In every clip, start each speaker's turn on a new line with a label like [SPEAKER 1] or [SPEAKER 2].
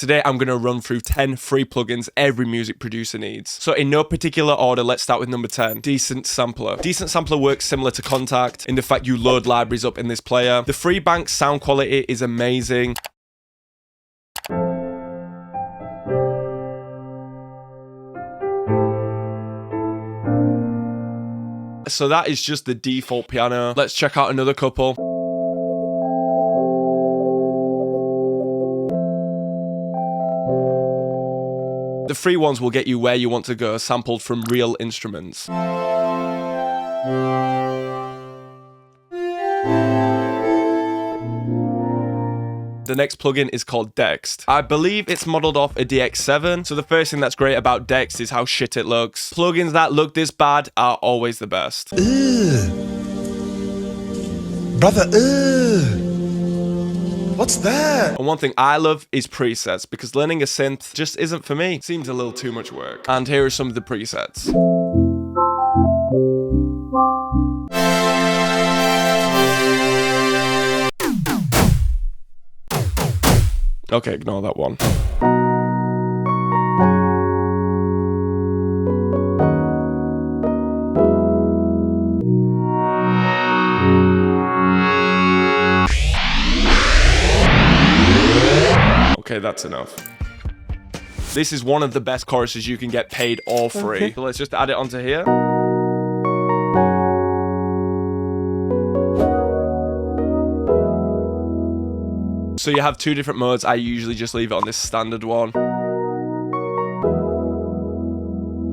[SPEAKER 1] Today I'm going to run through 10 free plugins every music producer needs. So in no particular order, let's start with number 10, Decent Sampler. Decent Sampler works similar to Contact in the fact you load libraries up in this player. The free bank sound quality is amazing. So that is just the default piano. Let's check out another couple. The free ones will get you where you want to go, sampled from real instruments. The next plugin is called Dexed. I believe it's modeled off a DX7, so the first thing that's great about Dexed is how shit it looks. Plugins that look this bad are always the best.
[SPEAKER 2] Brother, what's that?
[SPEAKER 1] And one thing I love is presets, because learning a synth just isn't for me. Seems a little too much work. And here are some of the presets. Okay, ignore that one. Okay, that's enough. This is one of the best choruses you can get paid or free. Okay. So let's just add it onto here. So you have two different modes. I usually just leave it on this standard one.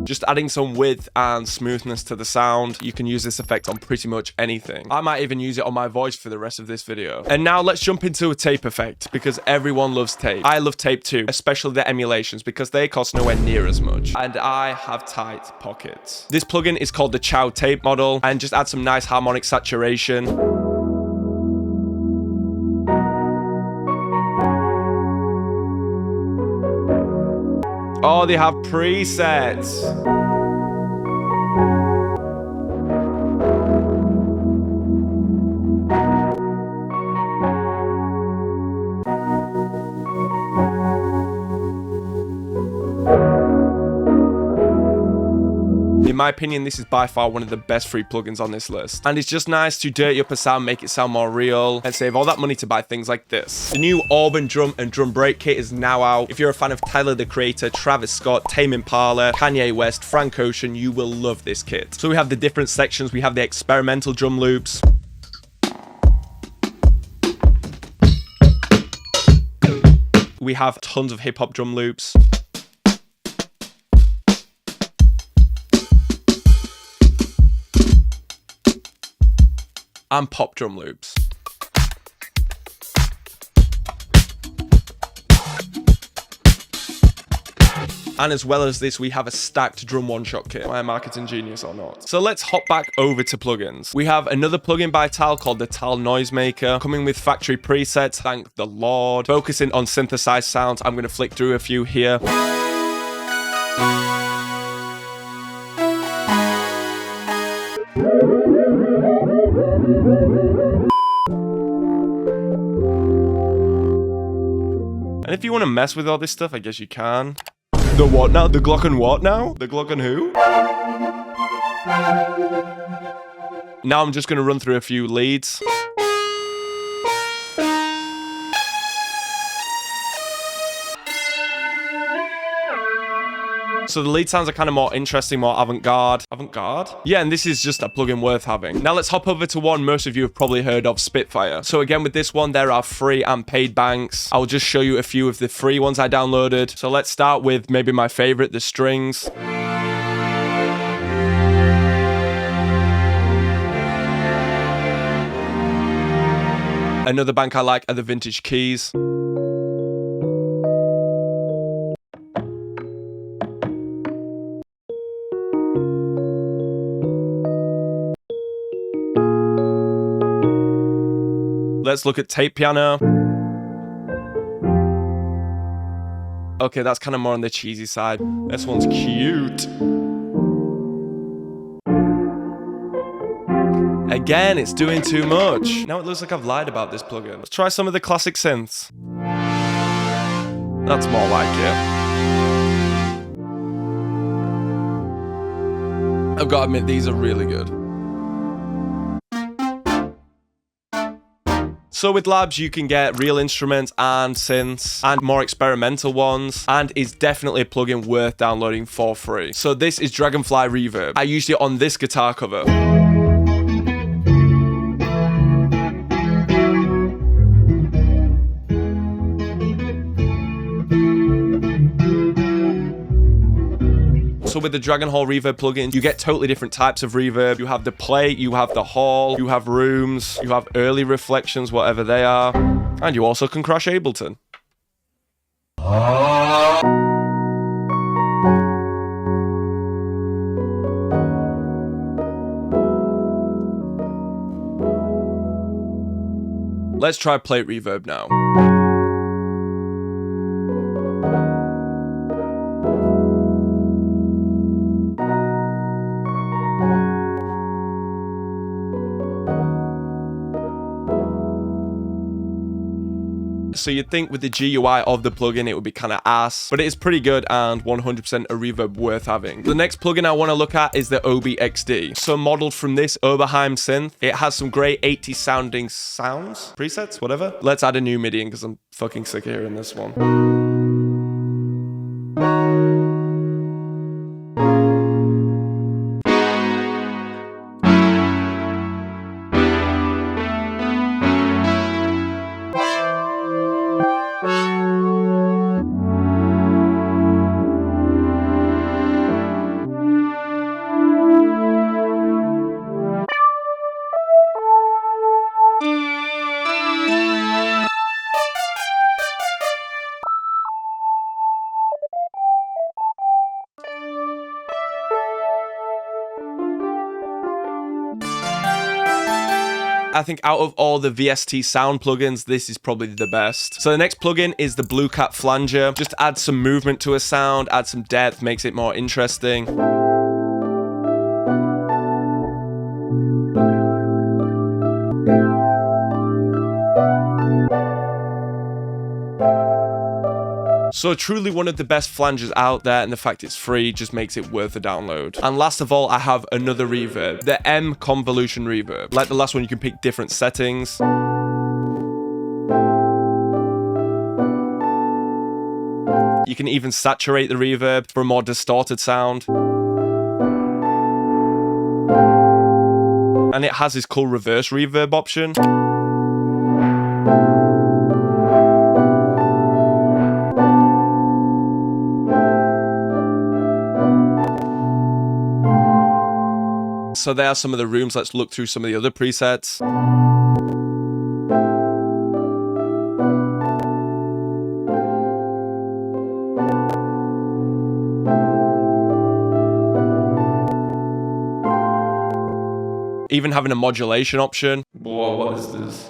[SPEAKER 1] Just adding some width and smoothness to the sound. You can use this effect on pretty much anything. I might even use it on my voice for the rest of this video. And now let's jump into a tape effect, because everyone loves tape. I love tape too, especially the emulations, because they cost nowhere near as much. And I have tight pockets. This plugin is called the Chow tape model, and just add some nice harmonic saturation. Oh, they have presets. In my opinion, this is by far one of the best free plugins on this list. And it's just nice to dirty up a sound, make it sound more real, and save all that money to buy things like this. The new Auburn drum and drum break kit is now out. If you're a fan of Tyler, the Creator, Travis Scott, Tame Impala, Kanye West, Frank Ocean, you will love this kit. So we have the different sections. We have the experimental drum loops. We have tons of hip hop drum loops. And pop drum loops. And as well as this, we have a stacked drum one-shot kit. Am I a marketing genius or not? So let's hop back over to plugins. We have another plugin by Tal called the Tal Noisemaker, coming with factory presets, thank the Lord. Focusing on synthesized sounds, I'm gonna flick through a few here. And if you want to mess with all this stuff, I guess you can. The what now? The Glock and what now? The Glock and who? Now I'm just going to run through a few leads. So the lead sounds are kind of more interesting, more avant-garde. Avant-garde? Yeah, and this is just a plugin worth having. Now let's hop over to one most of you have probably heard of, Spitfire. So again, with this one, there are free and paid banks. I'll just show you a few of the free ones I downloaded. So let's start with maybe my favorite, the strings. Another bank I like are the vintage keys. Let's look at tape piano. Okay, that's kind of more on the cheesy side. This one's cute. Again, it's doing too much. Now it looks like I've lied about this plugin. Let's try some of the classic synths. That's more like it. I've got to admit, these are really good. So with labs, you can get real instruments and synths and more experimental ones, and is definitely a plugin worth downloading for free. So this is Dragonfly Reverb. I used it on this guitar cover. So with the Dragon Hall Reverb plugin, you get totally different types of reverb. You have the plate, you have the hall, you have rooms, you have early reflections, whatever they are, and you also can crash Ableton. Let's try plate reverb now. So you'd think with the GUI of the plugin it would be kind of ass, but it is pretty good and 100% a reverb worth having. The next plugin I want to look at is the OBXD. So modeled from this Oberheim synth, it has some great 80s sounding sounds, presets, whatever. Let's add a new MIDI in because I'm fucking sick of hearing this one. I think out of all the VST sound plugins, this is probably the best. So the next plugin is the bluecat flanger. Just add some movement to a sound, add some depth, makes it more interesting. So truly one of the best flangers out there, and the fact it's free just makes it worth a download. And last of all, I have another reverb, the M convolution reverb. Like the last one, you can pick different settings. You can even saturate the reverb for a more distorted sound. And it has this cool reverse reverb option. So there are some of the rooms. Let's look through some of the other presets. Even having a modulation option. Whoa, what is this?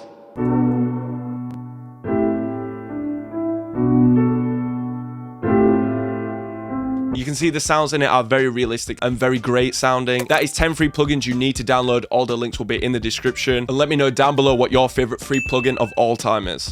[SPEAKER 1] You can see the sounds in it are very realistic and very great sounding. That is 10 free plugins you need to download. All the links will be in the description. And let me know down below what your favorite free plugin of all time is.